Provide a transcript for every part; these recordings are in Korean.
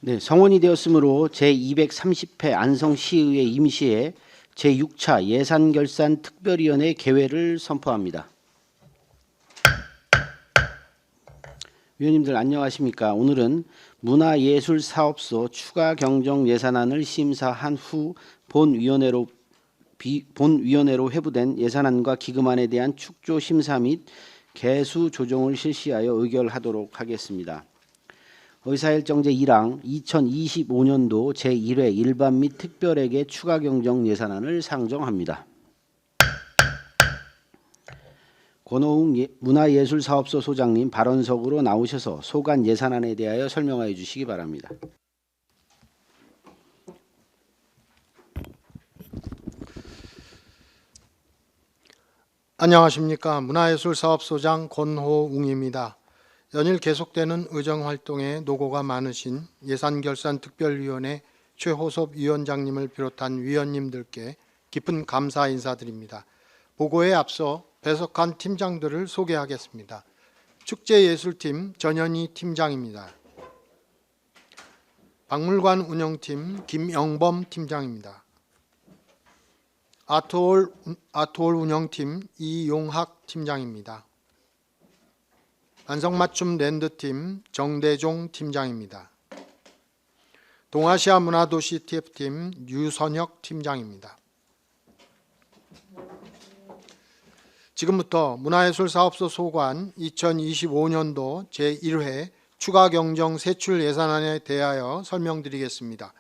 네, 성원이 되었으므로 제230회 안성시의회 임시회 제6차 예산결산특별위원회 개회를 선포합니다. 위원님들 안녕하십니까? 오늘은 문화예술사업소 추가경정예산안을 심사한 후 본위원회로 회부된 예산안과 기금안에 대한 축조 심사 및 개수 조정을 실시하여 의결하도록 하겠습니다. 의사일정 제1항 2025년도 제1회 일반 및 특별회계 추가경정 예산안을 상정합니다. 권호웅 문화예술사업소 소장님 발언석으로 나오셔서 소관 예산안에 대하여 설명하여 주시기 바랍니다. 안녕하십니까. 문화예술사업소장 권호웅입니다. 연일 계속되는 의정활동에 노고가 많으신 예산결산특별위원회 최호섭 위원장님을 비롯한 위원님들께 깊은 감사 인사드립니다. 보고에 앞서 배석한 팀장들을 소개하겠습니다. 축제예술팀 전현희 팀장입니다. 박물관 운영팀 김영범 팀장입니다. 아트홀 운영팀 이용학 팀장입니다. 안성맞춤 랜드팀 정대종 팀장입니다. 동아시아 문화도시 TF팀 유선혁 팀장입니다. 지금부터 문화예술사업소 소관 2025년도 제1회 추가경정 세출 예산안에 대하여 설명드리겠습니다.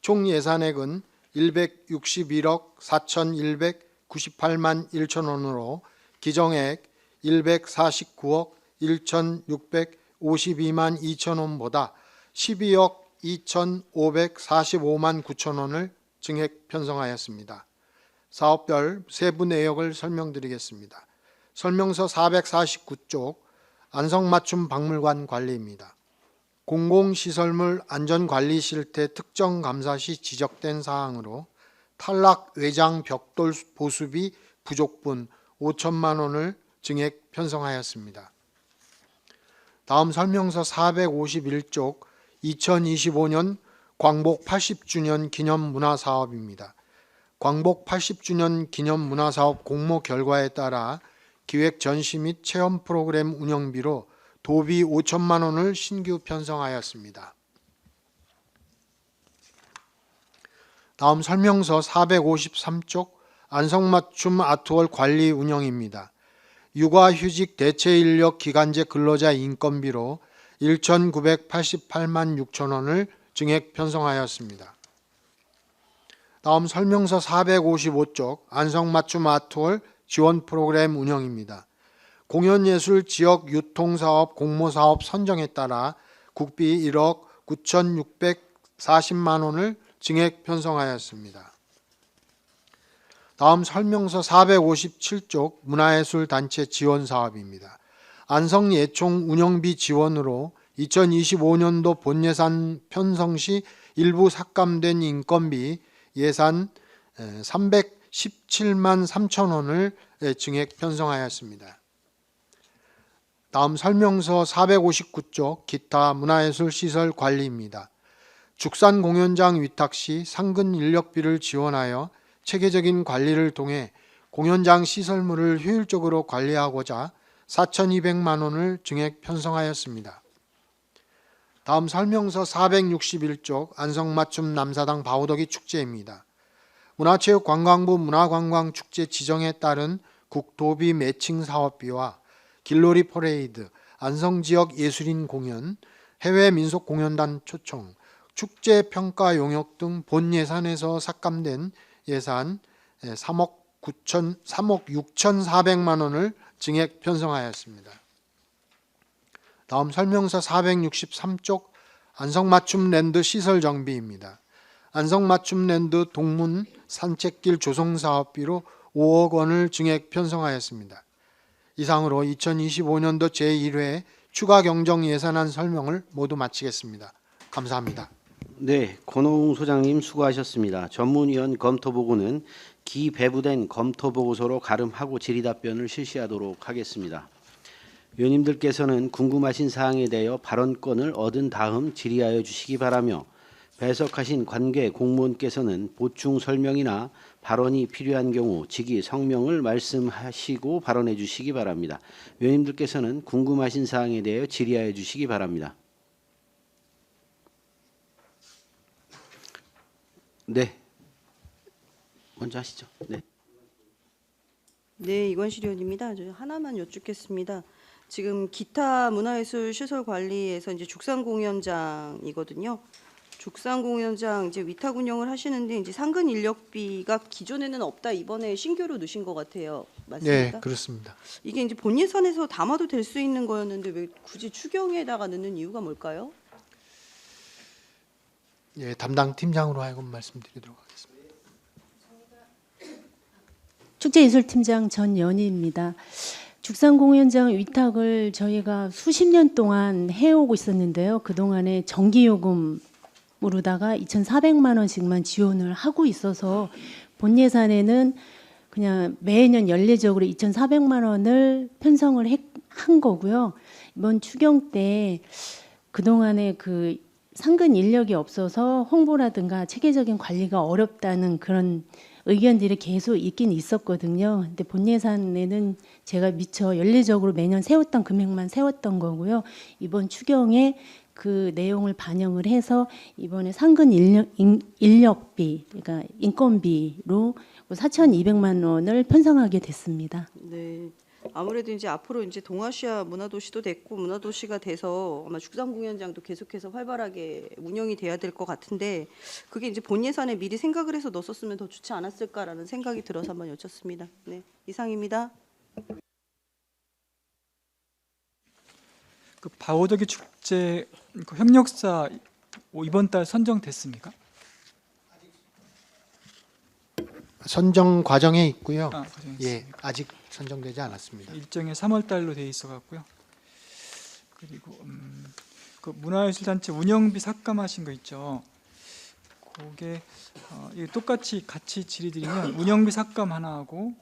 총 예산액은 161억 4,198만 1천원으로 기정액 149억 1,652만 2천원보다 12억 2,545만 9천원을 증액 편성하였습니다. 사업별 세부 내역을 설명드리겠습니다. 설명서 449쪽 안성맞춤 박물관 관리입니다. 공공시설물 안전관리 실태 특정 감사 시 지적된 사항으로 탈락 외장 벽돌 보수비 부족분 5천만 원을 증액 편성하였습니다. 다음 설명서 451쪽 2025년 광복 80주년 기념 문화사업입니다. 광복 80주년 기념 문화사업 공모 결과에 따라 기획 전시 및 체험 프로그램 운영비로 도비 5천만 원을 신규 편성하였습니다. 다음 설명서 453쪽 안성맞춤 아트홀 관리 운영입니다. 육아휴직 대체인력 기간제 근로자 인건비로 1,988만 6천 원을 증액 편성하였습니다. 다음 설명서 455쪽 안성맞춤 아트홀 지원 프로그램 운영입니다. 공연예술 지역 유통사업 공모사업 선정에 따라 국비 1억 9,640만 원을 증액 편성하였습니다. 다음 설명서 457쪽 문화예술단체 지원사업입니다. 안성예총 운영비 지원으로 2025년도 본예산 편성 시 일부 삭감된 인건비 예산 317만 3천 원을 증액 편성하였습니다. 다음 설명서 459쪽 기타 문화예술 시설 관리입니다. 죽산 공연장 위탁 시 상근 인력비를 지원하여 체계적인 관리를 통해 공연장 시설물을 효율적으로 관리하고자 4,200만 원을 증액 편성하였습니다. 다음 설명서 461쪽 안성맞춤 남사당 바우더기 축제입니다. 문화체육관광부 문화관광축제 지정에 따른 국도비 매칭 사업비와 길놀이 퍼레이드, 안성지역 예술인 공연, 해외 민속공연단 초청, 축제 평가 용역 등 본 예산에서 삭감된 예산 3억 6,400만 원을 증액 편성하였습니다. 다음 설명서 463쪽 안성맞춤랜드 시설 정비입니다. 안성맞춤랜드 동문 산책길 조성 사업비로 5억 원을 증액 편성하였습니다. 이상으로 2025년도 제1회 추가경정 예산안 설명을 모두 마치겠습니다. 감사합니다. 네, 권호웅 소장님 수고하셨습니다. 전문위원 검토보고는 기배부된 검토보고서로 가름하고 질의답변을 실시하도록 하겠습니다. 위원님들께서는 궁금하신 사항에 대하여 발언권을 얻은 다음 질의하여 주시기 바라며 배석하신 관계 공무원께서는 보충 설명이나 발언이 필요한 경우 직위 성명을 말씀하시고 발언해 주시기 바랍니다. 위원님들께서는 궁금하신 사항에 대해 질의하여 주시기 바랍니다. 네, 먼저 하시죠. 네. 네, 이관실 의원입니다. 저 하나만 여쭙겠습니다. 지금 기타 문화예술 시설 관리에서 이제 죽상 공연장이거든요. 죽상 공연장 이제 위탁 운영을 하시는데 이제 상근 인력비가 기존에는 없다 이번에 신규로 넣으신 것 같아요. 맞습니까? 네, 그렇습니다. 이게 이제 본 예산에서 담아도 될 수 있는 거였는데 왜 굳이 추경에다가 넣는 이유가 뭘까요? 예, 담당 팀장으로 하여금 말씀드리도록 하겠습니다. 축제예술팀장 전연희입니다. 죽상공연장 위탁을 저희가 수십 년 동안 해오고 있었는데요. 그동안에 전기요금으로다가 2,400만 원씩만 지원을 하고 있어서 본 예산에는 그냥 매년 연례적으로 2,400만 원을 편성을 한 거고요. 이번 추경 때 그동안에 그 상근 인력이 없어서 홍보라든가 체계적인 관리가 어렵다는 그런 의견들이 계속 있긴 있었거든요. 근데 본 예산에는 제가 미처 연례적으로 매년 세웠던 금액만 세웠던 거고요. 이번 추경에 그 내용을 반영을 해서 이번에 상근 인력비, 그러니까 인건비로 4,200만 원을 편성하게 됐습니다. 네. 아무래도 이제 앞으로 이제 동아시아 문화도시도 됐고 문화도시가 돼서 아마 죽상공연장도 계속해서 활발하게 운영이 돼야 될 것 같은데 그게 이제 본 예산에 미리 생각을 해서 넣었으면 더 좋지 않았을까라는 생각이 들어서 한번 여쭙습니다. 네, 이상입니다. 그 바오더기 축제 그 협력사 이번 달 선정됐습니까? 선정 과정에 있고요. 과정에 예, 있습니까? 아직 선정되지 않았습니다. 일정이 3월 달로 돼 있어 갖고요. 그리고 그 문화예술단체 운영비 삭감하신 거 있죠. 그게 이게 똑같이 같이 질의드리면 운영비 삭감 하나 하고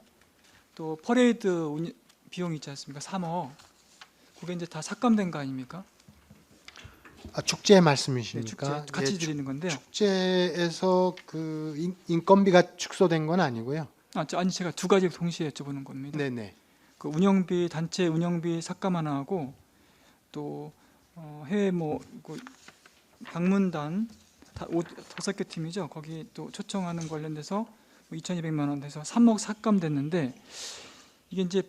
또 퍼레이드 비용 있지 않습니까? 3억. 그게 이제 다 삭감된 거 아닙니까? 축제 네, 말씀이십니까? 축제 같이 예, 드리는 건데요. 축제에서 그 인건비가 축소된 건 아니고요. 아니 제가 두 가지 동시에 여쭤보는 겁니다. 네네. 그 운영비 단체 운영비 삭감 하나 하고 또 해외 그 방문단 5개 팀이죠. 거기 또 초청하는 관련돼서 2,200만 원 돼서 3억 삭감됐는데 이게 이제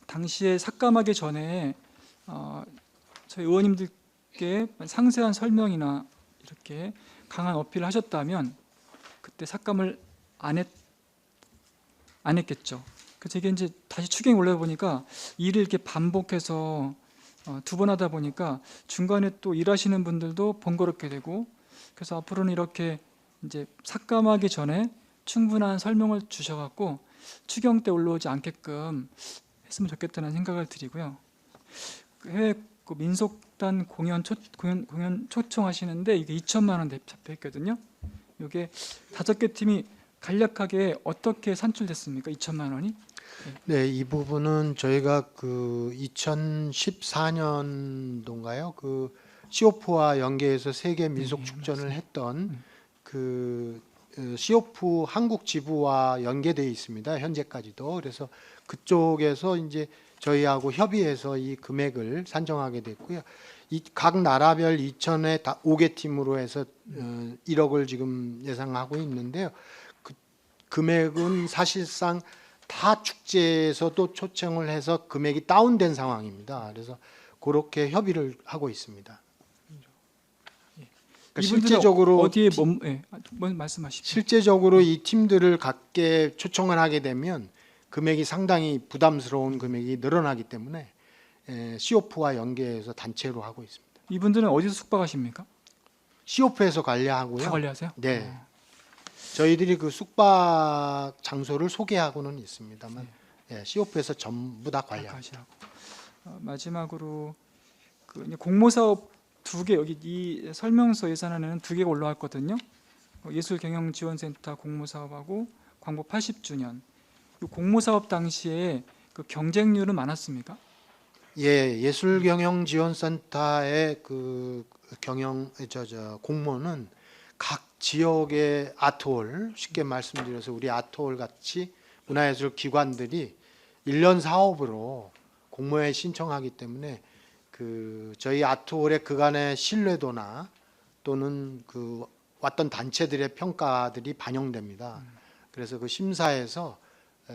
당시에 삭감하기 전에 저희 의원님들께 상세한 설명이나 이렇게 강한 어필을 하셨다면 그때 삭감을 안 했겠죠. 그래서 이게 이제 다시 추경에 올려보니까 일을 이렇게 반복해서 두 번 하다 보니까 중간에 또 일하시는 분들도 번거롭게 되고 그래서 앞으로는 이렇게 이제 삭감하기 전에 충분한 설명을 주셔갖고 추경 때 올라오지 않게끔 했으면 좋겠다는 생각을 드리고요. 그 해외 그 민속단 공연 초청하시는데 이게 2천만 원 잡혀 있거든요. 이게 5개 팀이 간략하게 어떻게 산출됐습니까? 2천만 원이? 네, 이 부분은 저희가 그 2014년도인가요? 그 시오프와 연계해서 세계 민속 축전을 했던 그 시오프 한국 지부와 연계되어 있습니다. 현재까지도. 그래서 그쪽에서 이제 저희하고 협의해서 이 금액을 산정하게 됐고요. 이 각 나라별 2천에 다 5개 팀으로 해서 1억을 지금 예상하고 있는데요. 그 금액은 사실상 다 축제에서도 초청을 해서 금액이 다운된 상황입니다. 그래서 그렇게 협의를 하고 있습니다. 그러니까 실제적으로 어디에 말씀하십시오. 실제적으로 이 팀들을 갖게 초청을 하게 되면 금액이 상당히 부담스러운 금액이 늘어나기 때문에 시오프와 연계해서 단체로 하고 있습니다. 이분들은 어디서 숙박하십니까? 시오프에서 관리하고요. 다 관리하세요? 네. 저희들이 그 숙박 장소를 소개하고는 있습니다만 시오프에서 전부 다 관리합니다. 하시라고. 마지막으로 그 이제 공모사업 2개 여기 이 설명서 예산안에는 2개가 올라왔거든요. 예술경영지원센터 공모사업하고 광복 80주년. 이 공모사업 당시에 그 경쟁률은 많았습니까? 예, 예술경영지원센터의 그 공모는 각 지역의 아트홀, 쉽게 말씀드려서 우리 아트홀 같이 문화예술 기관들이 1년 사업으로 공모에 신청하기 때문에 그 저희 아트홀의 그간의 신뢰도나 또는 그 왔던 단체들의 평가들이 반영됩니다. 그래서 그 심사에서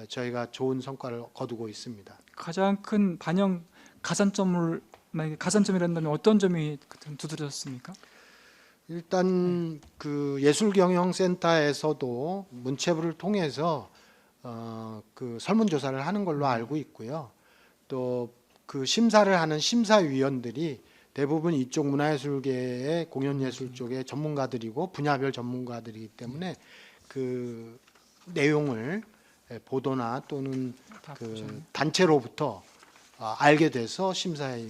저희가 좋은 성과를 거두고 있습니다. 가장 큰 반영 가산점을 만약에 가산점이란다면 어떤 점이 두드러졌습니까? 일단 그 예술경영센터에서도 문체부를 통해서 그 설문조사를 하는 걸로 알고 있고요. 또 그 심사를 하는 심사위원들이 대부분 이쪽 문화예술계의 공연예술 쪽의 전문가들이고 분야별 전문가들이기 때문에 그 내용을 보도나 또는 다 그 보셨네요. 단체로부터 알게 돼서 심사에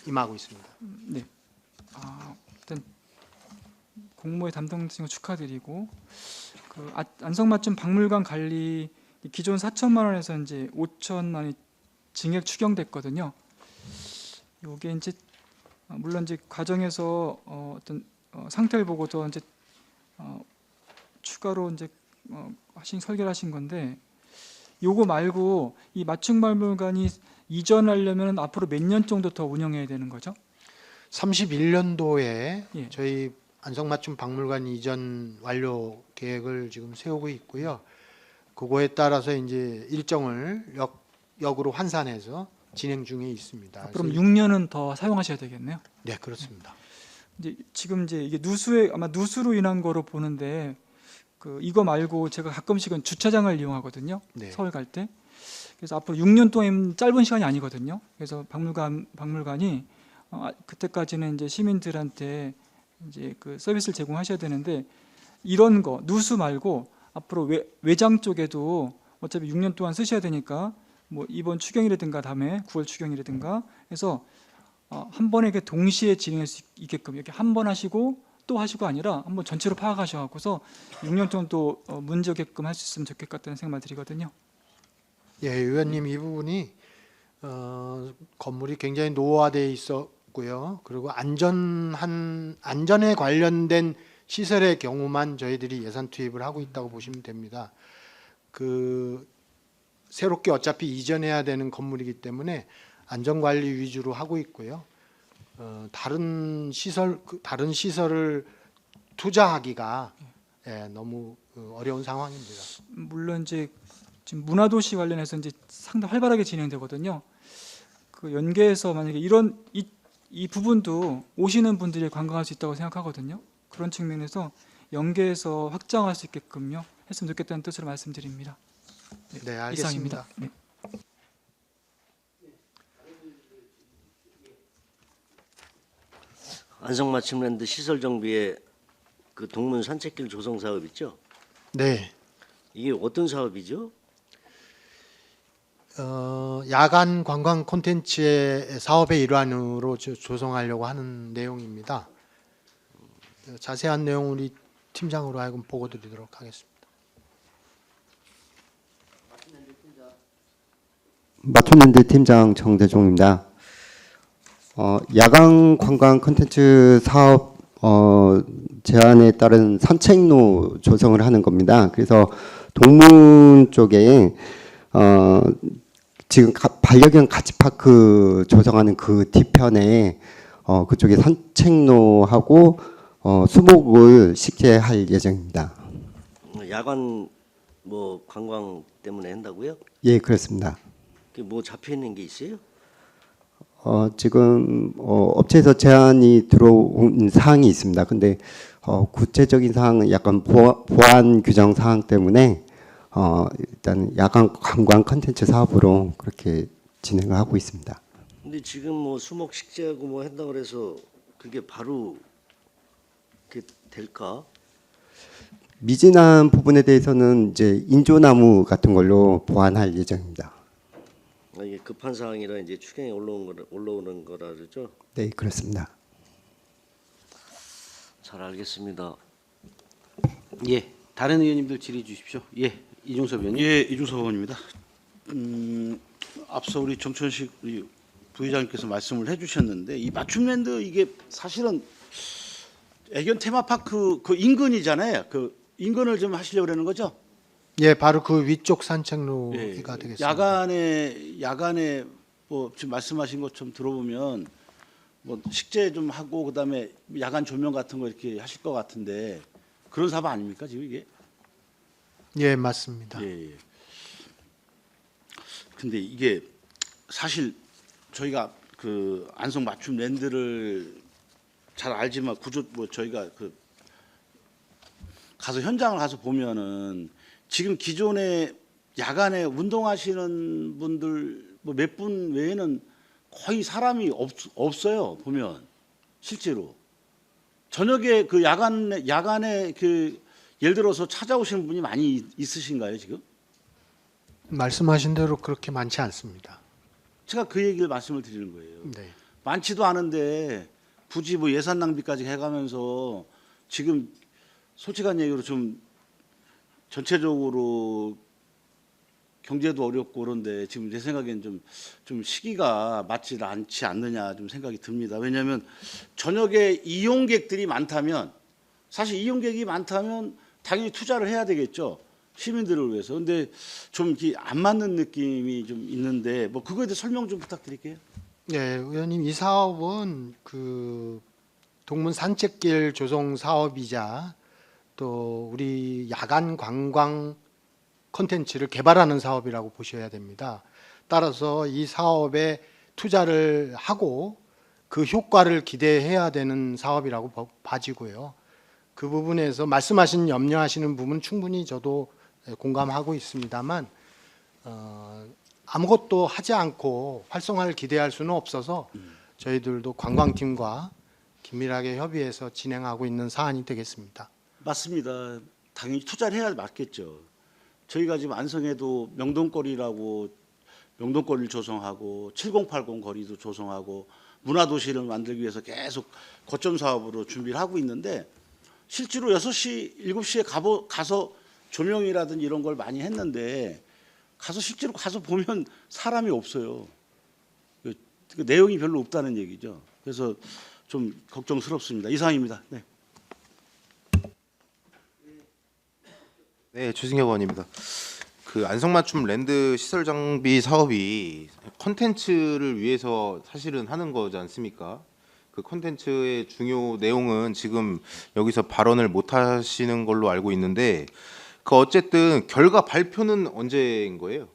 임하고 있습니다. 네. 일단 공모의 담당자님 축하드리고 그 안성맞춤 박물관 관리 기존 4천만 원에서 이제 5천만 원이 증액 추경됐거든요. 요게 이제 물론 이제 과정에서 어떤 상태를 보고도 이제 추가로 이제 설계를 하신 건데 요거 말고 이 맞춤박물관이 이전하려면 앞으로 몇 년 정도 더 운영해야 되는 거죠? 31년도에 예. 저희 안성맞춤 박물관 이전 완료 계획을 지금 세우고 있고요. 그거에 따라서 이제 일정을 역으로 환산해서 진행 중에 있습니다. 그럼 그래서 6년은 더 사용하셔야 되겠네요. 네, 그렇습니다. 이제 지금 이제 이게 아마 누수로 인한 거로 보는데 그 이거 말고 제가 가끔씩은 주차장을 이용하거든요. 네. 서울 갈 때. 그래서 앞으로 6년 동안 짧은 시간이 아니거든요. 그래서 박물관이 그때까지는 이제 시민들한테 이제 그 서비스를 제공하셔야 되는데 이런 거 누수 말고 앞으로 외장 쪽에도 어차피 6년 동안 쓰셔야 되니까 뭐 이번 추경이라든가 다음에 9월 추경이라든가 해서 한 번에 이렇게 동시에 진행할 수 있게끔 이렇게 한 번 하시고 또 하시고 아니라 한번 전체로 파악하셔갖고서 6년 동안 또 문제 없게끔 할 수 있으면 좋겠다는 생각만 드리거든요. 예, 의원님 이 부분이 건물이 굉장히 노후화되어 있었고요. 그리고 안전에 관련된 시설의 경우만 저희들이 예산 투입을 하고 있다고 보시면 됩니다. 그 새롭게 어차피 이전해야 되는 건물이기 때문에 안전관리 위주로 하고 있고요. 다른 시설을 투자하기가 너무 어려운 상황입니다. 물론 이제 지금 문화도시 관련해서 이제 상당히 활발하게 진행되거든요. 그 연계해서 만약에 이 부분도 오시는 분들이 관광할 수 있다고 생각하거든요. 그런 측면에서 연계해서 확장할 수 있게끔요 했으면 좋겠다는 뜻으로 말씀드립니다. 네, 알겠습니다. 이상입니다. 네. 안성맞춤랜드 시설 정비의 그 동문 산책길 조성 사업 있죠? 네, 이게 어떤 사업이죠? 야간 관광 콘텐츠의 사업의 일환으로 조성하려고 하는 내용입니다. 자세한 내용 우리 팀장으로 하여금 보고 드리도록 하겠습니다. 맞춤랜드 팀장 정대종입니다. 야간 관광 콘텐츠 사업 제안에 따른 산책로 조성을 하는 겁니다. 그래서 동문 쪽에 지금 반려견 가치파크 조성하는 그 뒤편에 그쪽에 산책로하고 수목을 식재할 예정입니다. 야간 뭐 관광 때문에 한다고요? 예, 그렇습니다. 그게 뭐 잡혀 있는 게 있어요? 지금 업체에서 제안이 들어온 사항이 있습니다. 근데 구체적인 사항은 약간 보안 규정 사항 때문에 일단 야간 관광 컨텐츠 사업으로 그렇게 진행을 하고 있습니다. 근데 지금 뭐 수목 식재하고 뭐 한다 그래서 그게 바로 그게 될까? 미진한 부분에 대해서는 이제 인조나무 같은 걸로 보완할 예정입니다. 이게 급한 사항이라 이제 추경에 올라오는 거라 그러죠? 네, 그렇습니다. 잘 알겠습니다. 예, 다른 의원님들 질의 주십시오. 예, 이중섭 의원님. 예, 이중섭 의원입니다. 앞서 우리 정천식 우리 부의장님께서 말씀을 해주셨는데 이 맞춤랜드 이게 사실은 애견 테마파크 그 인근이잖아요. 그 인근을 좀 하시려고 그러는 거죠? 예, 바로 그 위쪽 산책로가 예. 되겠습니다. 야간에 뭐 지금 말씀하신 것처럼 들어보면 뭐 식재 좀 하고 그다음에 야간 조명 같은 거 이렇게 하실 것 같은데 그런 사업 아닙니까 지금 이게? 예, 맞습니다. 예. 예. 근데 이게 사실 저희가 그 안성 맞춤 랜드를 잘 알지만 구조 뭐 저희가 그 가서 현장을 가서 보면은 지금 기존에 야간에 운동하시는 분들 뭐 몇 분 외에는 거의 사람이 없어요. 보면 실제로 저녁에 그 야간에 그 예를 들어서 찾아오시는 분이 많이 있으신가요 지금? 말씀하신 대로 그렇게 많지 않습니다. 제가 그 얘기를 말씀을 드리는 거예요. 네. 많지도 않은데 굳이 뭐 예산 낭비까지 해가면서 지금 솔직한 얘기로 좀 전체적으로 경제도 어렵고 그런데 지금 제 생각엔 좀 시기가 맞지 않지 않느냐 좀 생각이 듭니다. 왜냐하면 저녁에 이용객들이 많다면 사실 이용객이 많다면 당연히 투자를 해야 되겠죠. 시민들을 위해서. 근데 좀 이렇게 안 맞는 느낌이 좀 있는데 뭐 그거에 대해 설명 좀 부탁드릴게요. 네, 의원님 이 사업은 그 동문 산책길 조성 사업이자 또 우리 야간 관광 콘텐츠를 개발하는 사업이라고 보셔야 됩니다. 따라서 이 사업에 투자를 하고 그 효과를 기대해야 되는 사업이라고 봐지고요. 그 부분에서 말씀하신 염려하시는 부분 충분히 저도 공감하고 있습니다만 아무것도 하지 않고 활성화를 기대할 수는 없어서 저희들도 관광팀과 긴밀하게 협의해서 진행하고 있는 사안이 되겠습니다. 맞습니다. 당연히 투자를 해야 맞겠죠. 저희가 지금 안성에도 명동거리라고 명동거리를 조성하고 7080 거리도 조성하고 문화도시를 만들기 위해서 계속 거점 사업으로 준비를 하고 있는데 실제로 6시, 7시에 가서 조명이라든지 이런 걸 많이 했는데 실제로 가서 보면 사람이 없어요. 그 내용이 별로 없다는 얘기죠. 그래서 좀 걱정스럽습니다. 이상입니다. 네. 네, 최승혁 의원입니다. 그 안성맞춤 랜드 시설 장비 사업이 콘텐츠를 위해서 사실은 하는 거지 않습니까? 그 콘텐츠의 중요 내용은 지금 여기서 발언을 못 하시는 걸로 알고 있는데 그 어쨌든 결과 발표는 언제인 거예요?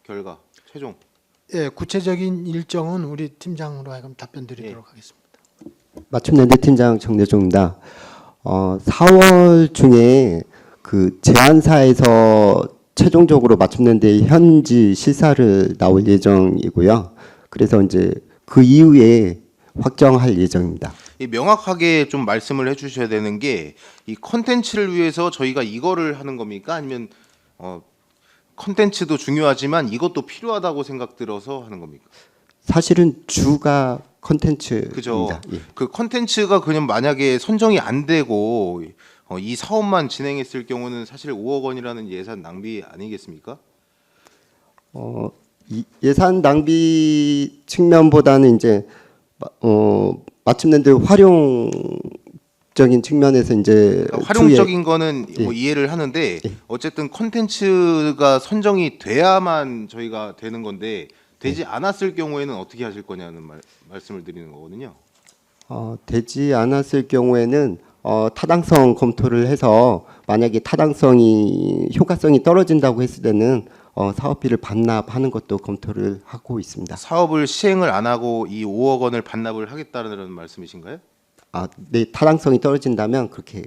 결과 최종. 예, 구체적인 일정은 우리 팀장으로 하여금 답변 드리도록 하겠습니다. 맞춤랜드 팀장 정대중입니다. 4월 중에 그 제안사에서 최종적으로 맞춤랜드의 현지 실사를 나올 예정이고요. 그래서 이제 그 이후에 확정할 예정입니다. 명확하게 좀 말씀을 해주셔야 되는 게 이 콘텐츠를 위해서 저희가 이거를 하는 겁니까? 아니면 콘텐츠도 중요하지만 이것도 필요하다고 생각 들어서 하는 겁니까? 사실은 주가 컨텐츠입니다. 그죠. 예. 그 콘텐츠가 그냥 만약에 선정이 안 되고 이 사업만 진행했을 경우는 사실 5억 원이라는 예산 낭비 아니겠습니까? 예산 낭비 측면보다는 이제 맞춤랜드 활용적인 측면에서 이제 그러니까 활용적인 거는 예. 뭐 이해를 하는데 예. 어쨌든 콘텐츠가 선정이 돼야만 저희가 되는 건데 되지 않았을 경우에는 어떻게 하실 거냐는 말씀을 드리는 거거든요. 되지 않았을 경우에는 타당성 검토를 해서 만약에 효과성이 떨어진다고 했을 때는 사업비를 반납하는 것도 검토를 하고 있습니다. 사업을 시행을 안 하고 이 5억 원을 반납을 하겠다는 말씀이신가요? 네, 타당성이 떨어진다면 그렇게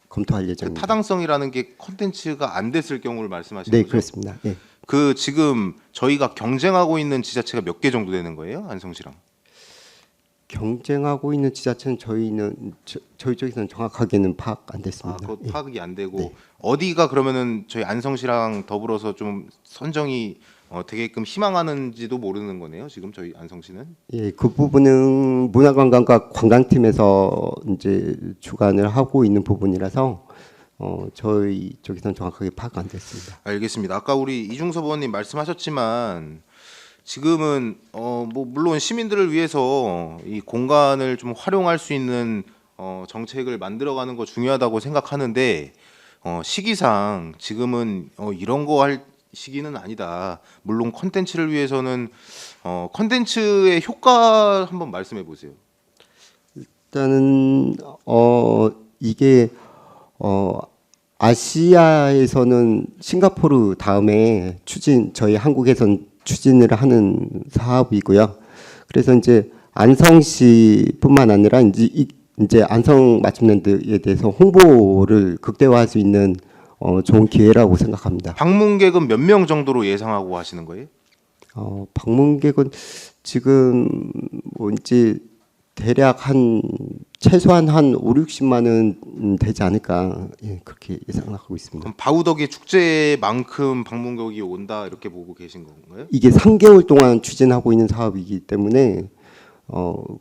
검토할 그 예정입니다. 타당성이라는 게 콘텐츠가 안 됐을 경우를 말씀하시는 네, 거죠? 그렇습니다. 예. 그 지금 저희가 경쟁하고 있는 지자체가 몇 개 정도 되는 거예요? 안성시랑? 경쟁하고 있는 지자체는 저희 쪽에서는 정확하게는 파악 안 됐습니다. 그것 예. 파악이 안 되고 네. 어디가 그러면은 저희 안성시랑 더불어서 좀 선정이 되게끔 희망하는지도 모르는 거네요. 지금 저희 안성시는. 예, 그 부분은 문화관광과 관광팀에서 이제 주관을 하고 있는 부분이라서 저희 쪽에서는 정확하게 파악 안 됐습니다. 알겠습니다. 아까 우리 이중섭 의원님 말씀하셨지만 지금은 뭐 물론 시민들을 위해서 이 공간을 좀 활용할 수 있는 정책을 만들어가는 거 중요하다고 생각하는데 시기상 지금은 이런 거 할 시기는 아니다. 물론 컨텐츠를 위해서는 컨텐츠의 효과 한번 말씀해 보세요. 일단은 이게 아시아에서는 싱가포르 다음에 저희 한국에선 추진을 하는 사업이고요. 그래서 이제 안성시뿐만 아니라 이제 안성 맞춤랜드에 대해서 홍보를 극대화할 수 있는 좋은 기회라고 생각합니다. 방문객은 몇 명 정도로 예상하고 하시는 거예요? 방문객은 지금 뭐 이제 대략 최소한 한 5, 60만 원 되지 않을까 그렇게 예상하고 있습니다. 그럼 바우더기 축제만큼 방문객이 온다 이렇게 보고 계신 건가요? 이게 3개월 동안 추진하고 있는 사업이기 때문에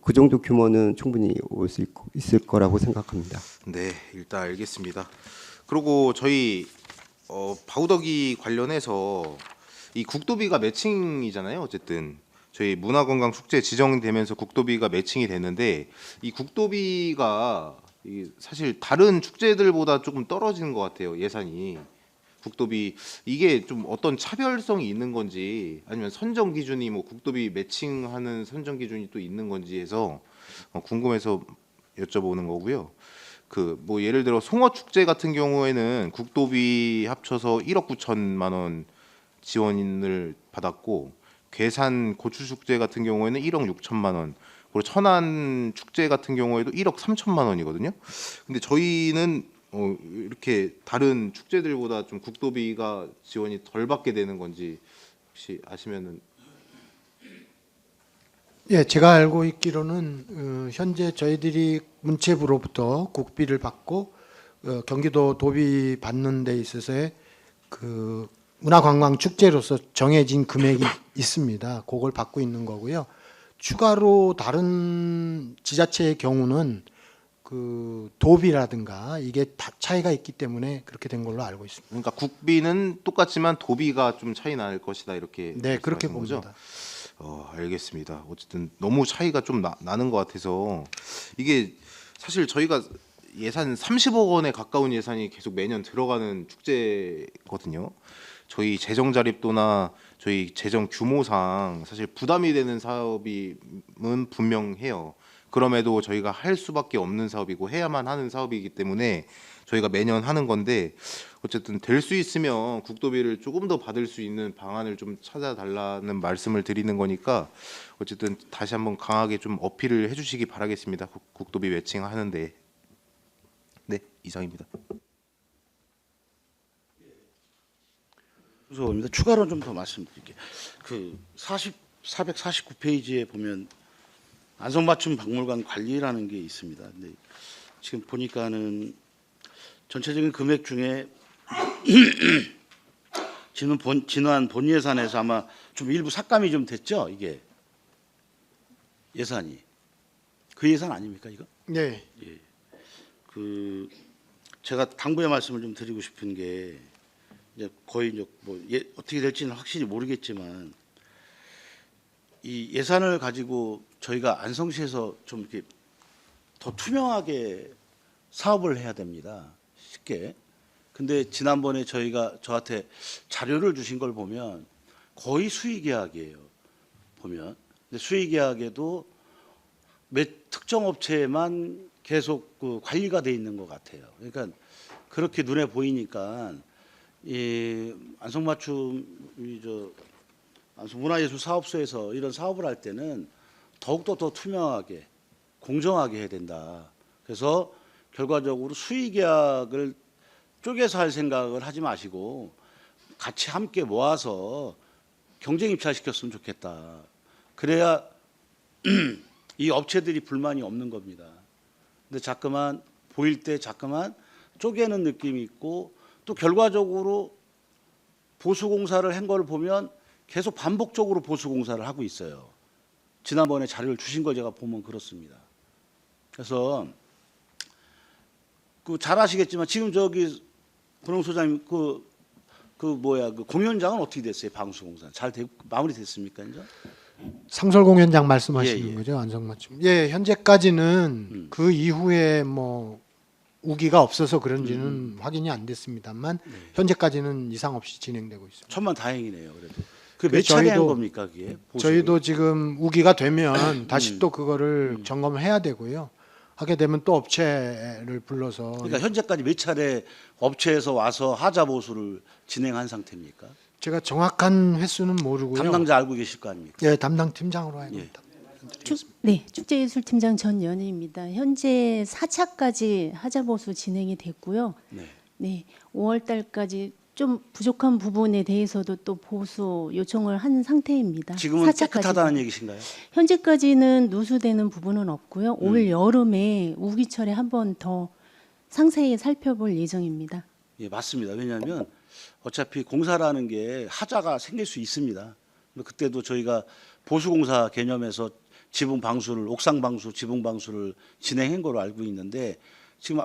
그 정도 규모는 충분히 올 수 있을 거라고 생각합니다. 네, 일단 알겠습니다. 그리고 저희 바우더기 관련해서 이 국도비가 매칭이잖아요. 어쨌든 저희 문화관광축제 지정되면서 국도비가 매칭이 됐는데 이 국도비가 사실 다른 축제들보다 조금 떨어지는 것 같아요. 예산이. 국도비 이게 좀 어떤 차별성이 있는 건지 아니면 선정 기준이 뭐 국도비 매칭하는 선정 기준이 또 있는 건지 해서 궁금해서 여쭤보는 거고요. 그 뭐 예를 들어 송어 축제 같은 경우에는 국도비 합쳐서 1억 9천만 원 지원을 받았고 괴산 고추 축제 같은 경우에는 1억 6천만 원 그리고 천안 축제 같은 경우에도 1억 3천만 원이거든요. 근데 저희는 이렇게 다른 축제들보다 좀 국도비가 지원이 덜 받게 되는 건지 혹시 아시면은? 예, 제가 알고 있기로는 현재 저희들이 문체부로부터 국비를 받고 경기도 도비 받는 데 있어서의 그 문화관광축제로서 정해진 금액이 있습니다. 그걸 받고 있는 거고요. 추가로 다른 지자체의 경우는 그 도비라든가 이게 다 차이가 있기 때문에 그렇게 된 걸로 알고 있습니다. 그러니까 국비는 똑같지만 도비가 좀 차이 날 것이다 이렇게. 네, 그렇게 말씀하신 거죠? 봅니다. 알겠습니다. 어쨌든 너무 차이가 좀 나는 것 같아서 이게 사실 저희가 예산 30억 원에 가까운 예산이 계속 매년 들어가는 축제거든요. 저희 재정 자립도나 저희 재정 규모상 사실 부담이 되는 사업임은 분명해요. 그럼에도 저희가 할 수밖에 없는 사업이고 해야만 하는 사업이기 때문에 저희가 매년 하는 건데 어쨌든 될 수 있으면 국도비를 조금 더 받을 수 있는 방안을 좀 찾아달라는 말씀을 드리는 거니까 어쨌든 다시 한번 강하게 좀 어필을 해주시기 바라겠습니다. 국도비 매칭하는데. 네, 이상입니다. 죄송합니다. 추가로 좀 더 말씀드릴게요. 그 449페이지에 보면 안성맞춤 박물관 관리라는 게 있습니다. 근데 지금 보니까는 전체적인 금액 중에 지난 본 예산에서 아마 좀 일부 삭감이 좀 됐죠, 이게 예산이. 그 예산 아닙니까, 이거? 네. 그 제가 당부의 말씀을 좀 드리고 싶은 게 이제 거의 이제 뭐 어떻게 될지는 확실히 모르겠지만 이 예산을 가지고 저희가 안성시에서 좀 이렇게 더 투명하게 사업을 해야 됩니다. 쉽게. 근데 지난번에 저한테 자료를 주신 걸 보면 거의 수의계약이에요. 보면. 근데 수의계약에도 특정 업체에만 계속 그 관리가 돼 있는 것 같아요. 그러니까 그렇게 눈에 보이니까 이 안성맞춤 안성문화예술사업소에서 이런 사업을 할 때는 더욱더 더 투명하게 공정하게 해야 된다. 그래서 결과적으로 수의계약을 쪼개서 할 생각을 하지 마시고 같이 함께 모아서 경쟁 입찰시켰으면 좋겠다. 그래야 이 업체들이 불만이 없는 겁니다. 근데 자꾸만 보일 때 자꾸만 쪼개는 느낌이 있고 또 결과적으로 보수공사를 한 걸 보면 계속 반복적으로 보수공사를 하고 있어요. 지난번에 자료를 주신 걸 제가 보면 그렇습니다. 그래서 잘 아시겠지만 지금 저기 권홍 소장님 그 공연장은 어떻게 됐어요? 방수공사 잘 마무리됐습니까 이제? 상설 공연장 말씀하시는 예, 예. 거죠, 안성맞춤. 예, 현재까지는 그 이후에 뭐 우기가 없어서 그런지는 확인이 안 됐습니다만 현재까지는 이상 없이 진행되고 있습니다. 천만 다행이네요. 그래도 그 그 몇 차례 한 저희도- 겁니까 그게? 보수를? 저희도 지금 우기가 되면 다시 또 그거를 점검을 해야 되고요. 하게 되면 또 업체를 불러서 그러니까 현재까지 몇 차례 업체에서 와서 하자 보수를 진행한 상태입니까? 제가 정확한 횟수는 모르고요. 담당자 알고 계실 거 아닙니까? 예, 담당 팀장으로 알고 예. 있다. 네, 축제예술팀장 전연희입니다. 현재 4차까지 하자보수 진행이 됐고요. 네. 네, 5월 달까지 좀 부족한 부분에 대해서도 또 보수 요청을 한 상태입니다. 지금은 4차까지. 깨끗하다는 얘기신가요? 현재까지는 누수되는 부분은 없고요. 올 여름에 우기철에 한 번 더 상세히 살펴볼 예정입니다. 예, 맞습니다. 왜냐하면 어차피 공사라는 게 하자가 생길 수 있습니다. 그때도 저희가 보수공사 개념에서 지붕 방수를 옥상 방수, 지붕 방수를 진행한 거로 알고 있는데 지금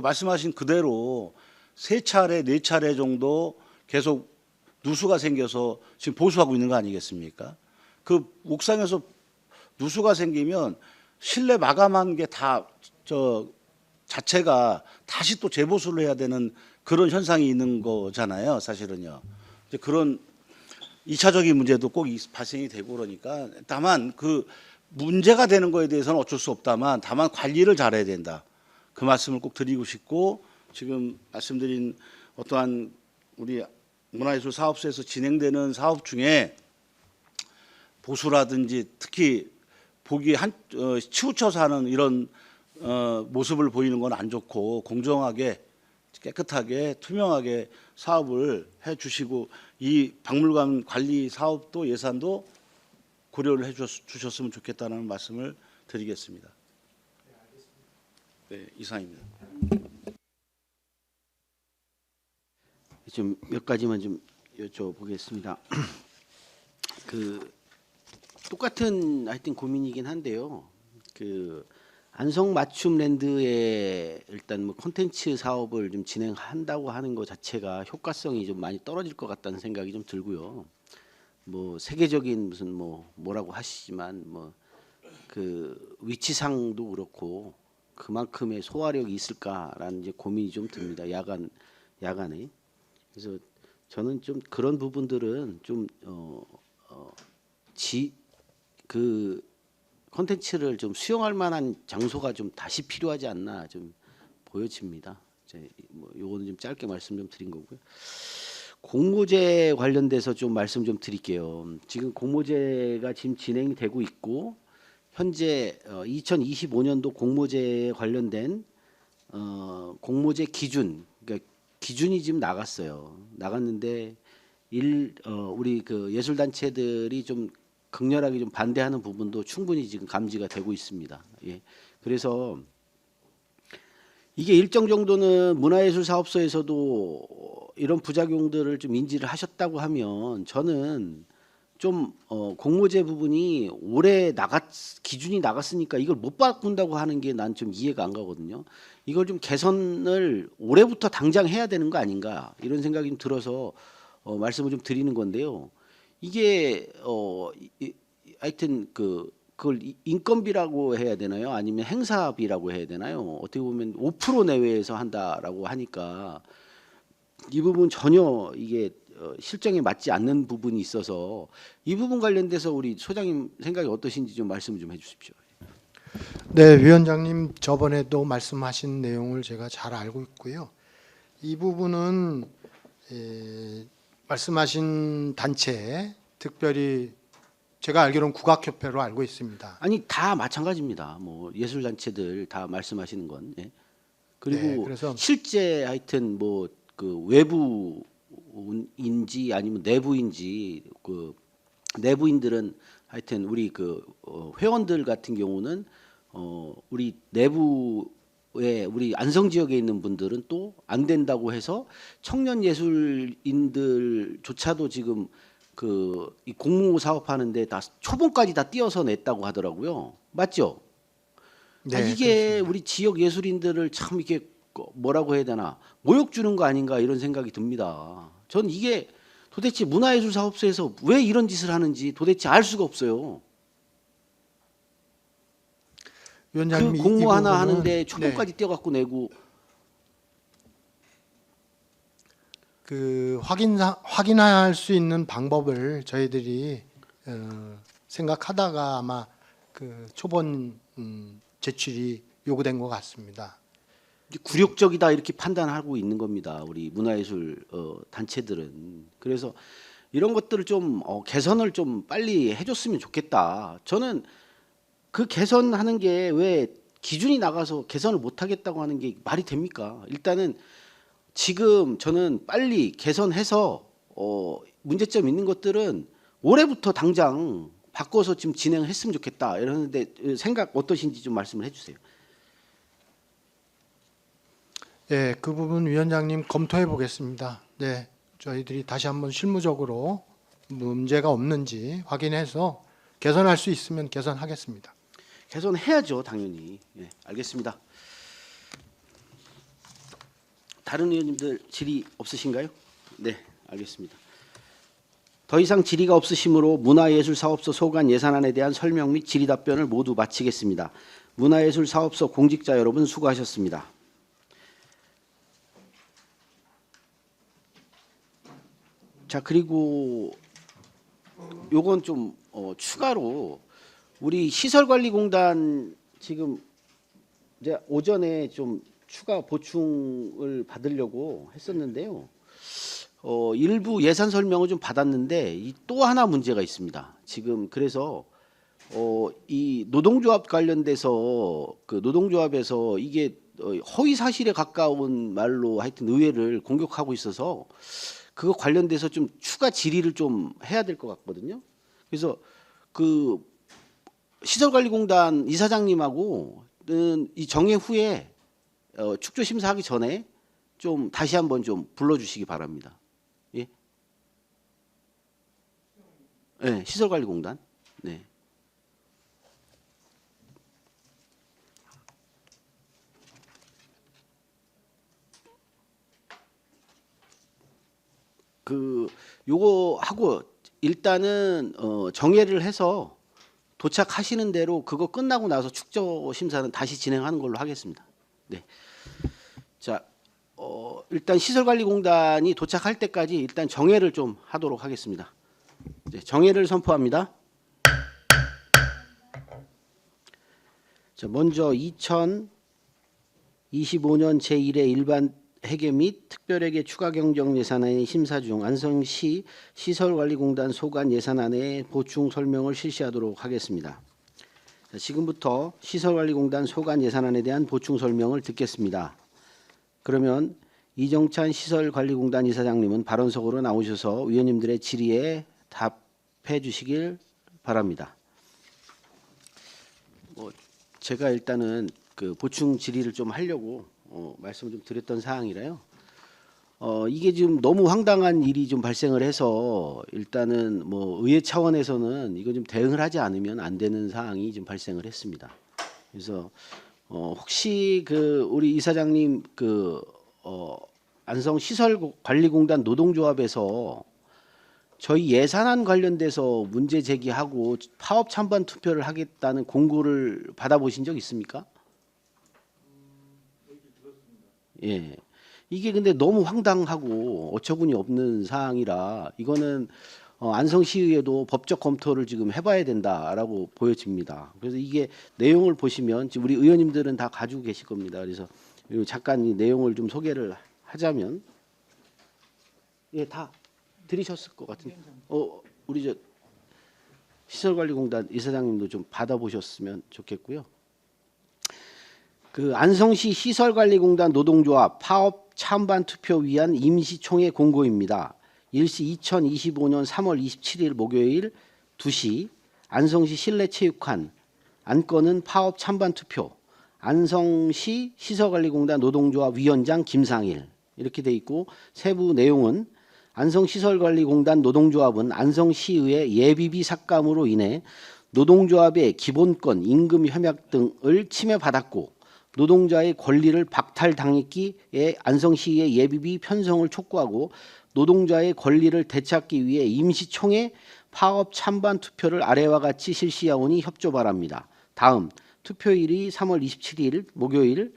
말씀하신 그대로 3차례, 4차례 정도 계속 누수가 생겨서 지금 보수하고 있는 거 아니겠습니까? 그 옥상에서 누수가 생기면 실내 마감한 게 다 자체가 다시 또 재보수를 해야 되는 그런 현상이 있는 거잖아요, 사실은요. 이제 그런 2차적인 문제도 꼭 발생이 되고 그러니까 다만 그 문제가 되는 거에 대해서는 어쩔 수 없다만 다만 관리를 잘해야 된다. 그 말씀을 꼭 드리고 싶고 지금 말씀드린 어떠한 우리 문화예술 사업소에서 진행되는 사업 중에 보수라든지 특히 보기에 치우쳐서 하는 이런 모습을 보이는 건 안 좋고 공정하게 깨끗하게 투명하게 사업을 해 주시고 이 박물관 관리 사업도 예산도 고려를 해 주셨으면 좋겠다는 말씀을 드리겠습니다. 네, 이상입니다. 좀 몇 가지만 좀 여쭤보겠습니다. 그 똑같은 하여튼 고민이긴 한데요. 그 안성맞춤랜드에 일단 뭐 콘텐츠 사업을 좀 진행한다고 하는 것 자체가 효과성이 좀 많이 떨어질 것 같다는 생각이 좀 들고요. 뭐 세계적인 무슨 뭐라고 하시지만 뭐 그 위치상도 그렇고 그만큼의 소화력이 있을까라는 이제 고민이 좀 듭니다. 야간에. 그래서 저는 좀 그런 부분들은 좀 그 콘텐츠를 좀 수용할 만한 장소가 좀 다시 필요하지 않나 좀 보여집니다. 요거는 좀 짧게 말씀 좀 드린 거고요. 공모제 관련돼서 좀 말씀 좀 드릴게요. 지금 공모제가 지금 진행이 되고 있고 현재 2025년도 공모제에 관련된 공모제 기준, 그러니까 기준이 지금 나갔는데 우리 그 예술단체들이 좀 극렬하게 좀 반대하는 부분도 충분히 지금 감지가 되고 있습니다. 예. 그래서 이게 일정 정도는 문화예술사업소에서도 이런 부작용들을 좀 인지를 하셨다고 하면 저는 좀 공모제 부분이 올해 기준이 나갔으니까 이걸 못 바꾼다고 하는 게 난 좀 이해가 안 가거든요. 이걸 좀 개선을 올해부터 당장 해야 되는 거 아닌가 이런 생각이 좀 들어서 말씀을 좀 드리는 건데요. 이게 하여튼 그걸 인건비라고 해야 되나요? 아니면 행사비라고 해야 되나요? 어떻게 보면 5% 내외에서 한다라고 하니까 이 부분 전혀 이게 실정에 맞지 않는 부분이 있어서 이 부분 관련돼서 우리 소장님 생각이 어떠신지 좀 말씀을 좀 해주십시오. 네, 위원장님 저번에도 말씀하신 내용을 제가 잘 알고 있고요. 이 부분은 말씀하신 단체, 특별히 제가 알기로는 국악협회로 알고 있습니다. 아니 다 마찬가지입니다. 뭐 예술단체들 다 말씀하시는 건. 예. 그리고 네, 그래서 실제 하여튼 뭐 그 외부인지 아니면 내부인지 그 내부인들은 하여튼 우리 그 회원들 같은 경우는 우리 내부에 우리 안성 지역에 있는 분들은 또 안 된다고 해서 청년 예술인들조차도 지금 이 공모 사업하는데 다 초봉까지 다 띄어서 냈다고 하더라고요. 맞죠? 네, 이게 그렇습니다. 우리 지역 예술인들을 참 이렇게 뭐라고 해야 되나 모욕 주는 거 아닌가 이런 생각이 듭니다. 전 이게 도대체 문화예술사업소에서 왜 이런 짓을 하는지 도대체 알 수가 없어요. 위원장님, 그 이 공모 하나 부분은- 하는데 초봉까지 떼어갖고 내고 그 확인할 수 있는 방법을 저희들이 생각하다가 아마 그 초본 제출이 요구된 것 같습니다. 굴욕적이다 이렇게 판단하고 있는 겁니다. 우리 문화예술 단체들은. 그래서 이런 것들을 좀 개선을 좀 빨리 해줬으면 좋겠다. 저는 그 개선하는 게 왜 기준이 나가서 개선을 못하겠다고 하는 게 말이 됩니까? 일단은 지금 저는 빨리 개선해서 문제점 있는 것들은 올해부터 당장 바꿔서 지금 진행했으면 좋겠다 이러는데 생각 어떠신지 좀 말씀을 해주세요. 예, 그 부분 위원장님 검토해 보겠습니다. 네, 저희들이 다시 한번 실무적으로 문제가 없는지 확인해서 개선할 수 있으면 개선하겠습니다. 개선해야죠, 당연히. 예, 알겠습니다. 다른 의원님들 질의 없으신가요? 네, 알겠습니다. 더 이상 질의가 없으시므로 문화예술사업소 소관 예산안에 대한 설명 및 질의 답변을 모두 마치겠습니다. 문화예술사업소 공직자 여러분 수고하셨습니다. 자, 그리고 요건 좀 추가로 우리 시설관리공단 지금 이제 오전에 좀 추가 보충을 받으려고 했었는데요. 일부 예산 설명을 좀 받았는데 또 하나 문제가 있습니다. 지금 그래서 이 노동조합 관련돼서 그 노동조합에서 이게 허위 사실에 가까운 말로 하여튼 의회를 공격하고 있어서 그거 관련돼서 좀 추가 질의를 좀 해야 될 것 같거든요. 그래서 그 시설관리공단 이사장님하고는 이 정회 후에 축조 심사하기 전에 좀 다시 한번 좀 불러주시기 바랍니다. 예, 네, 시설관리공단. 네. 그 요거 하고 일단은 정회를 해서 도착하시는 대로 그거 끝나고 나서 축조 심사는 다시 진행하는 걸로 하겠습니다. 네. 자, 일단 시설관리공단이 도착할 때까지 일단 정회를 좀 하도록 하겠습니다. 네, 정회를 선포합니다. 자, 먼저 2025년 제1회 일반 회계 및 특별회계 추가 경정 예산안의 심사 중 안성시 시설관리공단 소관 예산안의 보충 설명을 실시하도록 하겠습니다. 자, 지금부터 시설관리공단 소관 예산안에 대한 보충 설명을 듣겠습니다. 그러면 이정찬 시설관리공단 이사장님은 발언석으로 나오셔서 위원님들의 질의에 답해 주시길 바랍니다. 제가 일단은 그 보충 질의를 좀 하려고 말씀을 좀 드렸던 사항이라요. 이게 지금 너무 황당한 일이 좀 발생을 해서 일단은 뭐 의회 차원에서는 이거 좀 대응을 하지 않으면 안 되는 사항이 좀 발생을 했습니다. 그래서 혹시 그 우리 이사장님 그 안성 시설관리공단 노동조합에서 저희 예산안 관련돼서 문제 제기하고 파업 찬반 투표를 하겠다는 공고를 받아보신 적 있습니까? 예. 이게 근데 너무 황당하고 어처구니 없는 사항이라 이거는 안성시의회도 법적 검토를 지금 해봐야 된다라고 보여집니다. 그래서 이게 내용을 보시면 지금 우리 의원님들은 다 가지고 계실 겁니다. 그래서 잠깐 이 내용을 좀 소개를 하자면, 예, 다 들으셨을 것 같은데, 우리 저 시설관리공단 이사장님도 좀 받아보셨으면 좋겠고요. 그 안성시 시설관리공단 노동조합 파업 찬반 투표 위한 임시총회 공고입니다. 일시 2025년 3월 27일 목요일 2시 안성시 실내체육관 안건은 파업 찬반 투표 안성시 시설관리공단 노동조합 위원장 김상일 이렇게 돼 있고 세부 내용은 안성시설관리공단 노동조합은 안성시의회 예비비 삭감으로 인해 노동조합의 기본권, 임금 협약 등을 침해받았고 노동자의 권리를 박탈당했기에 안성시의 예비비 편성을 촉구하고 노동자의 권리를 되찾기 위해 임시총회 파업 찬반 투표를 아래와 같이 실시하오니 협조 바랍니다. 다음 투표일이 3월 27일 목요일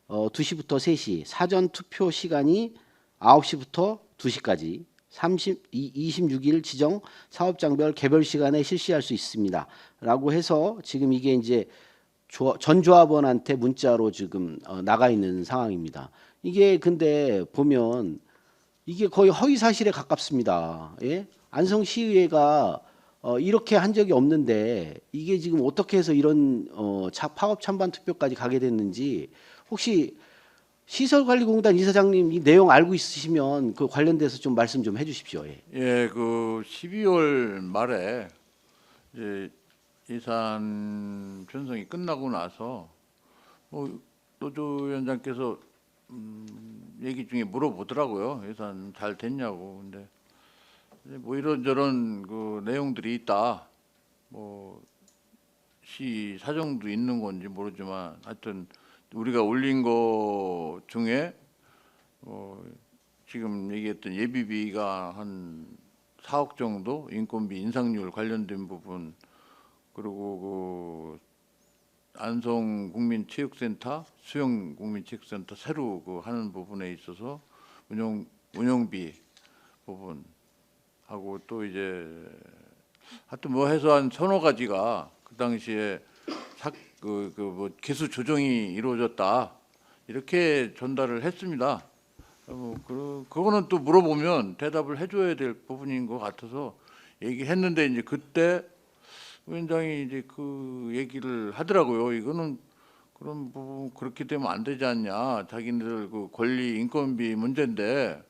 2시부터 3시, 사전 투표 시간이 9시부터 2시까지 26일 지정 사업장별 개별 시간에 실시할 수 있습니다. 라고 해서 지금 이게 이제 전 조합원한테 문자로 지금 나가 있는 상황입니다. 이게 근데 보면 이게 거의 허위 사실에 가깝습니다. 예? 안성시의회가 이렇게 한 적이 없는데 이게 지금 어떻게 해서 이런 파업 찬반 투표까지 가게 됐는지 혹시 시설관리공단 이사장님 이 내용 알고 있으시면 그 관련돼서 좀 말씀 좀 해주십시오. 예. 예, 그 12월 말에 이제 예산 편성이 끝나고 나서 노조위원장께서 얘기 중에 물어보더라고요. 예산 잘 됐냐고. 근데 뭐 이런저런 그 내용들이 있다. 뭐 시 사정도 있는 건지 모르지만 하여튼 우리가 올린 거 중에 지금 얘기했던 예비비가 한 4억 정도 인건비 인상률 관련된 부분 그리고 그 안성 국민체육센터 수영 국민체육센터 새로 그 하는 부분에 있어서 운영비 부분 하고 또 이제 하여튼 뭐 해서 한 서너 가지가 그 당시에 뭐 개수 조정이 이루어졌다 이렇게 전달을 했습니다. 그거는 또 물어보면 대답을 해줘야 될 부분인 것 같아서 얘기했는데 이제 그때 위원장이 이제 그 얘기를 하더라고요. 이거는 그런 부분 그렇게 되면 안 되지 않냐. 자기네들 그 권리 인건비 문제인데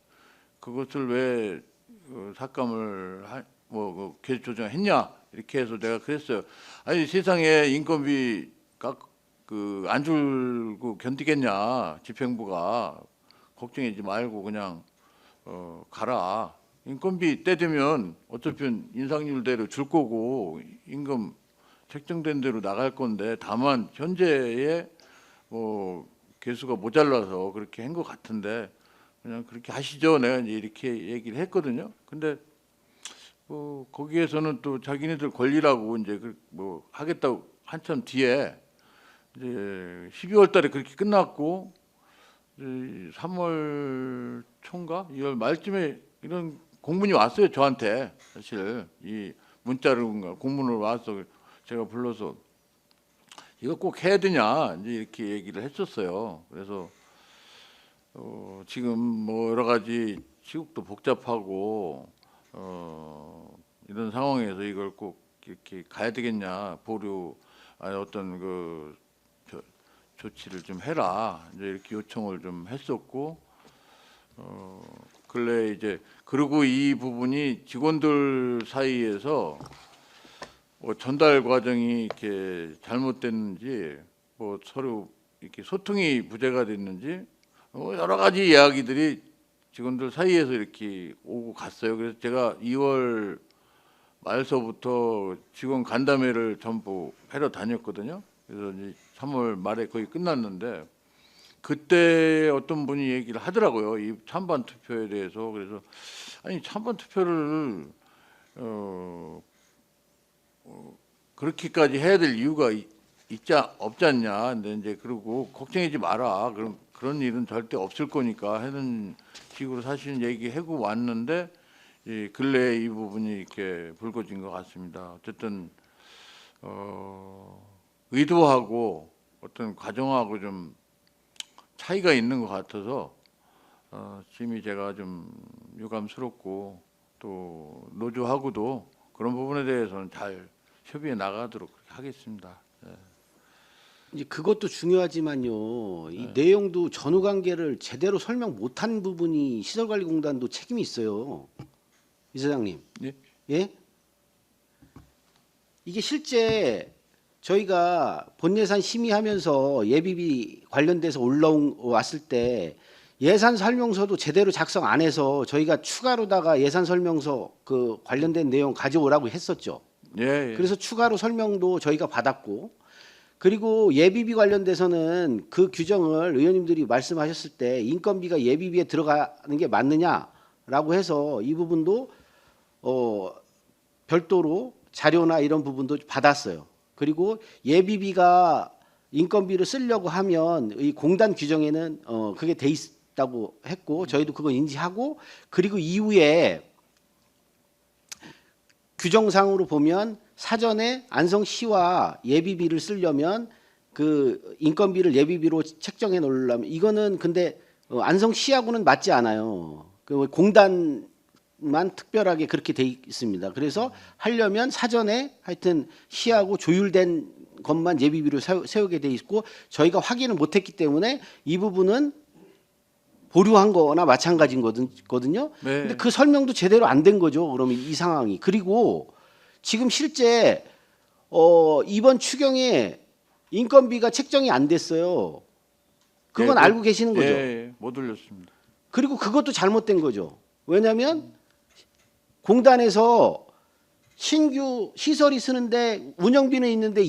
그것을 왜 삭감을 개수 조정했냐 이렇게 해서 내가 그랬어요. 아니 세상에 인건비 안 줄고 견디겠냐 집행부가 걱정하지 말고 그냥 가라. 인건비 때 되면 어차피 인상률대로 줄 거고 임금 책정된 대로 나갈 건데 다만 현재의 뭐 개수가 모자라서 그렇게 한 것 같은데 그냥 그렇게 하시죠. 내가 이제 이렇게 얘기를 했거든요. 근데 거기에서는 또 자기네들 권리라고 이제 뭐 하겠다고 한참 뒤에 이제 12월 달에 그렇게 끝났고 3월 초인가 2월 말쯤에 이런 공문이 왔어요. 저한테 사실 이 문자로 공문을 와서 제가 불러서 이거 꼭 해야 되냐 이제 이렇게 얘기를 했었어요. 그래서 지금 뭐 여러 가지 시국도 복잡하고 이런 상황에서 이걸 꼭 이렇게 가야 되겠냐 보류 어떤 그 조치를 좀 해라 이제 이렇게 요청을 좀 했었고 근래 이제 그리고 이 부분이 직원들 사이에서 뭐 전달 과정이 이렇게 잘못됐는지 뭐 서로 이렇게 소통이 부재가 됐는지 여러 가지 이야기들이 직원들 사이에서 이렇게 오고 갔어요. 그래서 제가 2월 말서부터 직원 간담회를 전부 하러 다녔거든요. 그래서 이제 3월 말에 거의 끝났는데 그때 어떤 분이 얘기를 하더라고요. 이 찬반 투표에 대해서. 그래서 아니 찬반 투표를 그렇게까지 해야 될 이유가 없지 않냐. 근데 이제 그러고 걱정하지 마라. 그런 일은 절대 없을 거니까 하는 식으로 사실 얘기하고 왔는데 근래에 이 부분이 이렇게 불거진 것 같습니다. 어쨌든 의도하고 어떤 과정하고 좀 차이가 있는 것 같아서 심히 제가 좀 유감스럽고 또 노조하고도 그런 부분에 대해서는 잘 협의해 나가도록 그렇게 하겠습니다. 네. 이제 그것도 중요하지만요. 이 내용도 전후 관계를 제대로 설명 못한 부분이 시설관리공단도 책임이 있어요. 이사장님. 예? 예? 이게 실제 저희가 본예산 심의하면서 예비비 관련돼서 올라왔을 때 예산 설명서도 제대로 작성 안 해서 저희가 추가로다가 예산 설명서 그 관련된 내용 가져오라고 했었죠. 예. 그래서 추가로 설명도 저희가 받았고 그리고 예비비 관련돼서는 그 규정을 의원님들이 말씀하셨을 때 인건비가 예비비에 들어가는 게 맞느냐라고 있다라고 해서 이 부분도 별도로 자료나 이런 부분도 받았어요. 그리고 예비비가 인건비를 쓰려고 하면 이 공단 규정에는 그게 돼 있다고 했고 저희도 그거 인지하고 그리고 이후에 규정상으로 보면 사전에 안성시와 예비비를 쓰려면 그 인건비를 예비비로 책정해 놓으려면 이거는 근데 안성시하고는 맞지 않아요. 그 공단만 특별하게 그렇게 돼 있습니다. 그래서 하려면 사전에 하여튼 시하고 조율된 것만 예비비로 세우게 돼 있고 저희가 확인을 못했기 때문에 이 부분은 보류한 거나 마찬가지인 거거든요. 네. 근데 그 설명도 제대로 안 된 거죠. 그러면 이 상황이. 그리고 지금 실제 이번 추경에 인건비가 책정이 안 됐어요. 그건 예, 알고 계시는 거죠. 예, 못 올렸습니다. 그리고 그것도 잘못된 거죠. 왜냐하면 공단에서 신규 시설이 쓰는데 운영비는 있는데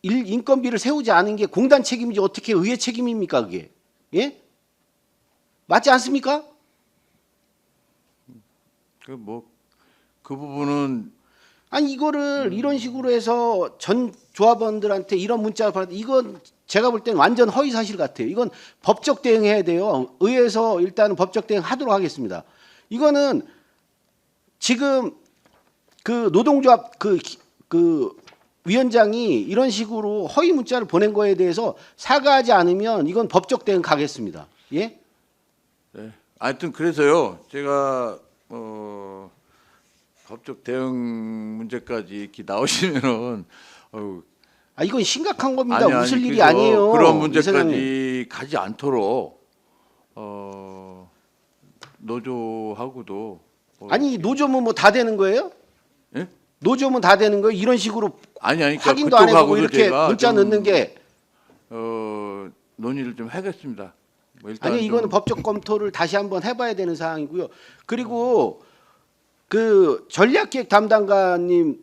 인건비를 세우지 않은 게 공단 책임이지 어떻게 의회 책임입니까 그게? 예? 맞지 않습니까? 그 부분은 아니 이거를 이런 식으로 해서 전 조합원들한테 이런 문자를 받았 이건 제가 볼 때는 완전 허위 사실 같아요. 이건 법적 대응해야 돼요. 의회에서 일단은 법적 대응 하도록 하겠습니다. 이거는 지금 그 노동조합 그 위원장이 이런 식으로 허위 문자를 보낸 거에 대해서 사과하지 않으면 이건 법적 대응 가겠습니다. 예? 네. 하여튼 그래서요. 제가 법적 대응 문제까지 이렇게 나오시면은 이건 심각한 겁니다. 아니, 웃을 일이 그래서 아니에요. 그런 이 세상에. 문제까지 가지 않도록 노조하고도 아니 노조면 뭐 다 되는 거예요? 예? 노조면 다 되는 거예요? 이런 식으로 아니 그러니까 확인도 안 해보고 그쪽하고도 이렇게 제가 문자 좀, 넣는 게 논의를 좀 하겠습니다. 뭐 일단 아니 이거는 좀 법적 검토를 다시 한번 해봐야 되는 사항이고요. 그리고 그 전략기획 담당관님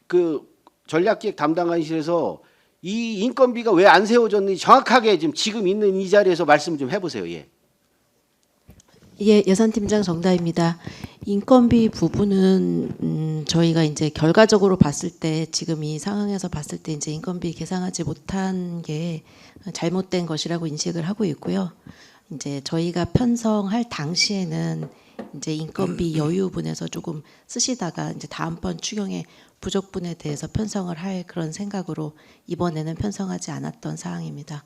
그 전략기획 담당관실에서 이 인건비가 왜 안 세워졌는지 정확하게 지금 있는 이 자리에서 말씀 좀 해보세요. 예. 예, 예산팀장 정다입니다. 인건비 부분은 저희가 이제 결과적으로 봤을 때 지금 이 상황에서 봤을 때 이제 인건비 계상하지 못한 게 잘못된 것이라고 인식을 하고 있고요. 이제 저희가 편성할 당시에는 이제 인건비 여유분에서 조금 쓰시다가 이제 다음번 추경에 부족분에 대해서 편성을 할 그런 생각으로 이번에는 편성하지 않았던 사항입니다.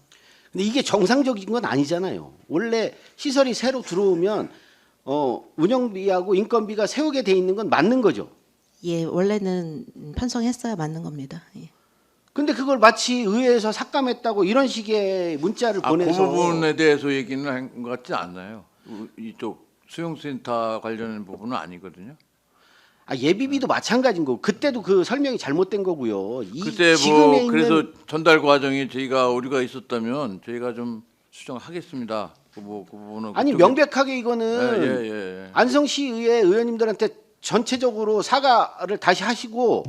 근데 이게 정상적인 건 아니잖아요. 원래 시설이 새로 들어오면 운영비하고 인건비가 세우게 돼 있는 건 맞는 거죠. 예, 원래는 편성했어야 맞는 겁니다. 예. 근데 그걸 마치 의회에서 삭감했다고 이런 식의 문자를 그 보내서 부분에 대해서 얘기는 한 것 같지 않나요? 이쪽 수용센터 관련된 부분은 아니거든요. 예비비도 마찬가지인 거고 그때도 그 설명이 잘못된 거고요. 그때 지금에 뭐 그래서 있는 전달 과정에 저희가 오류가 있었다면 저희가 좀 수정하겠습니다. 그 부분은 아니 그쪽에- 명백하게 이거는 예. 안성시의회 의원님들한테 전체적으로 사과를 다시 하시고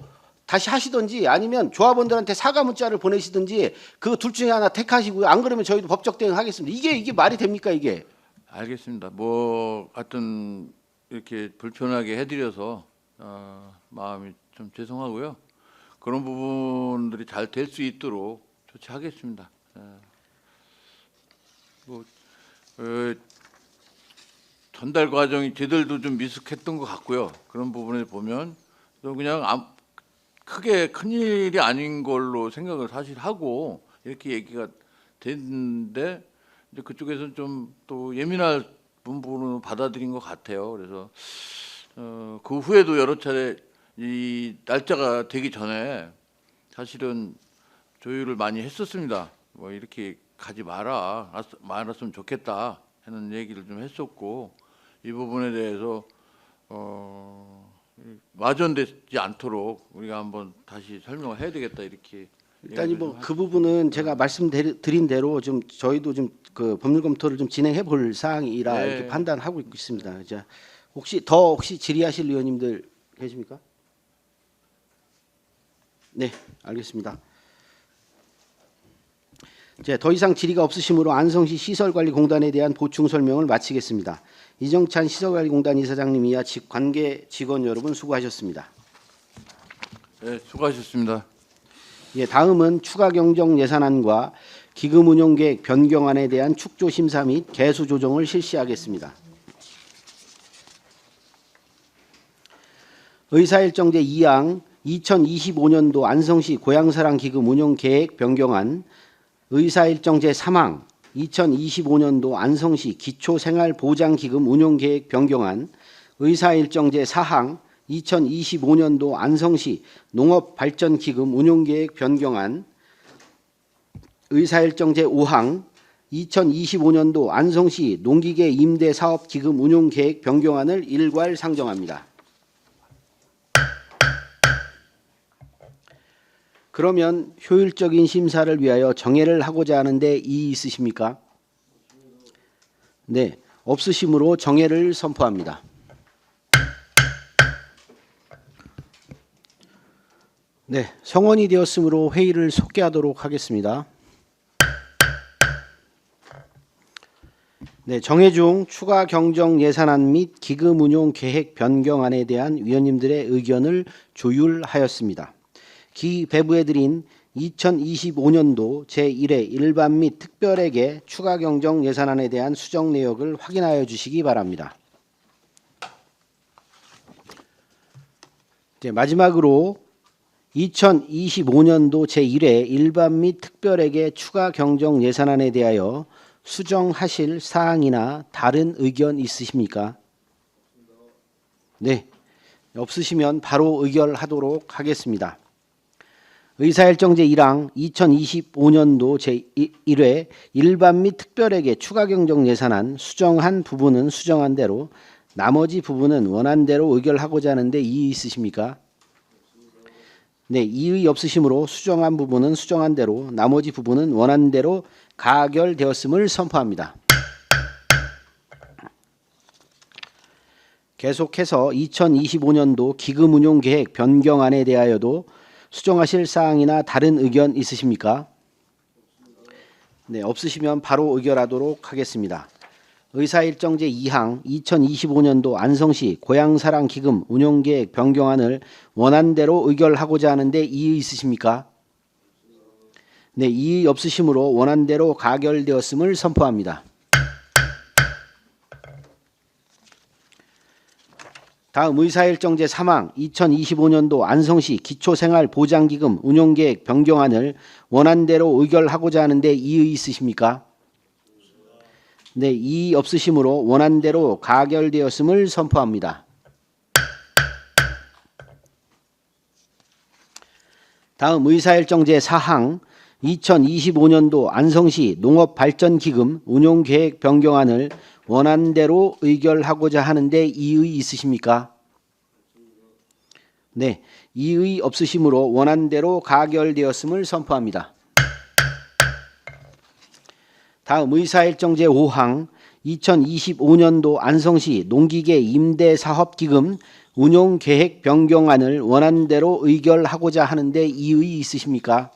다시 하시든지 아니면 조합원들한테 사과 문자를 보내시든지 그 둘 중에 하나 택하시고요. 안 그러면 저희도 법적 대응하겠습니다. 이게 말이 됩니까 이게? 알겠습니다. 뭐 하여튼 이렇게 불편하게 해드려서 마음이 좀 죄송하고요. 그런 부분들이 잘 될 수 있도록 조치하겠습니다. 전달 과정이 저희들도 좀 미숙했던 것 같고요. 그런 부분을 보면 또 그냥 크게 큰 일이 아닌 걸로 생각을 사실 하고 이렇게 얘기가 됐는데 이제 그쪽에서는 좀 또 예민한 부분으로 받아들인 것 같아요. 그래서 그 후에도 여러 차례 이 날짜가 되기 전에 사실은 조율을 많이 했었습니다. 뭐 이렇게 가지 말았으면 좋겠다 하는 얘기를 좀 했었고 이 부분에 대해서 와전되지 않도록 우리가 한번 다시 설명을 해야 되겠다 이렇게. 일단 뭐 그 부분은 제가 말씀드린 대로 좀 저희도 좀 그 법률 검토를 좀 진행해 볼 사항이라 네. 이렇게 판단하고 있습니다. 자, 혹시 질의하실 의원님들 계십니까? 네, 알겠습니다. 더 이상 질의가 없으시므로 안성시 시설관리공단에 대한 보충 설명을 마치겠습니다. 이정찬 시설관리공단 이사장님 이하 관계 직원 여러분 수고하셨습니다. 네, 수고하셨습니다. 예, 다음은 추가 경정 예산안과 기금 운용 계획 변경안에 대한 축조 심사 및 개수 조정을 실시하겠습니다. 의사일정제 2항 2025년도 안성시 고향사랑 기금 운용 계획 변경안, 의사일정제 3항 2025년도 안성시 기초생활보장기금 운용 계획 변경안, 의사일정제 4항 2025년도 안성시 농업발전기금 운용 계획 변경안, 의사일정제 5항 2025년도 안성시 농기계 임대 사업 기금 운용 계획 변경안을 일괄 상정합니다. 그러면 효율적인 심사를 위하여 정회를 하고자 하는데 이의 있으십니까? 네, 없으시므로 정회를 선포합니다. 네, 성원이 되었으므로 회의를 속개하도록 하겠습니다. 네, 정회 중 추가 경정 예산안 및 기금 운용 계획 변경안에 대한 위원님들의 의견을 조율하였습니다. 기 배부해드린 2025년도 제1회 일반 및 특별회계 추가 경정 예산안에 대한 수정 내역을 확인하여 주시기 바랍니다. 네, 마지막으로 2025년도 제1회 일반 및 특별회계 추가 경정 예산안에 대하여 수정하실 사항이나 다른 의견 있으십니까? 네, 없으시면 바로 의결하도록 하겠습니다. 의사일정제 1항 2025년도 제1회 일반 및 특별회계 추가 경정 예산안 수정한 부분은 수정한 대로, 나머지 부분은 원한 대로 의결하고자 하는데 이의 있으십니까? 네, 이의 없으시므로 수정한 부분은 수정한 대로, 나머지 부분은 원한 대로 가결되었음을 선포합니다. 계속해서 2025년도 기금 운용 계획 변경안에 대하여도 수정하실 사항이나 다른 의견 있으십니까? 네, 없으시면 바로 의결하도록 하겠습니다. 의사일정제 2항 2025년도 안성시 고향사랑 기금 운용 계획 변경안을 원안대로 의결하고자 하는데 이의 있으십니까? 네, 이의 없으시므로 원안대로 가결되었음을 선포합니다. 다음 의사일정제 3항 2025년도 안성시 기초생활보장기금 운용계획 변경안을 원안대로 의결하고자 하는데 이의 있으십니까? 네, 이의 없으시므로 원안대로 가결되었음을 선포합니다. 다음 의사일정제 4항 2025년도 안성시 농업발전기금 운용계획 변경안을 원안대로 의결하고자 하는데 이의 있으십니까? 네, 이의 없으시므로 원안대로 가결되었음을 선포합니다. 다음 의사일정제 5항 2025년도 안성시 농기계 임대사업기금 운용계획 변경안을 원안대로 의결하고자 하는데 이의 있으십니까?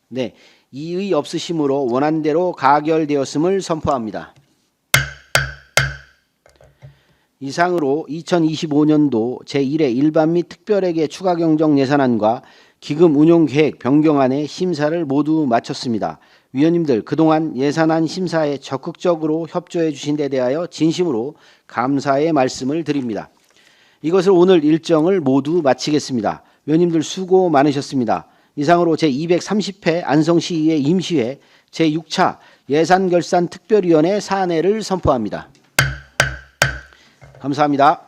네, 이의 없으시므로 원안대로 가결되었음을 선포합니다. 이상으로 2025년도 제1회 일반 및 특별회계 추가 경정 예산안과 기금 운용 계획 변경안의 심사를 모두 마쳤습니다. 위원님들 그동안 예산안 심사에 적극적으로 협조해 주신 데 대하여 진심으로 감사의 말씀을 드립니다. 이것을 오늘 일정을 모두 마치겠습니다. 위원님들 수고 많으셨습니다. 이상으로 제230회 안성시의회 임시회 제6차 예산결산 특별위원회 사안회를 선포합니다. 감사합니다.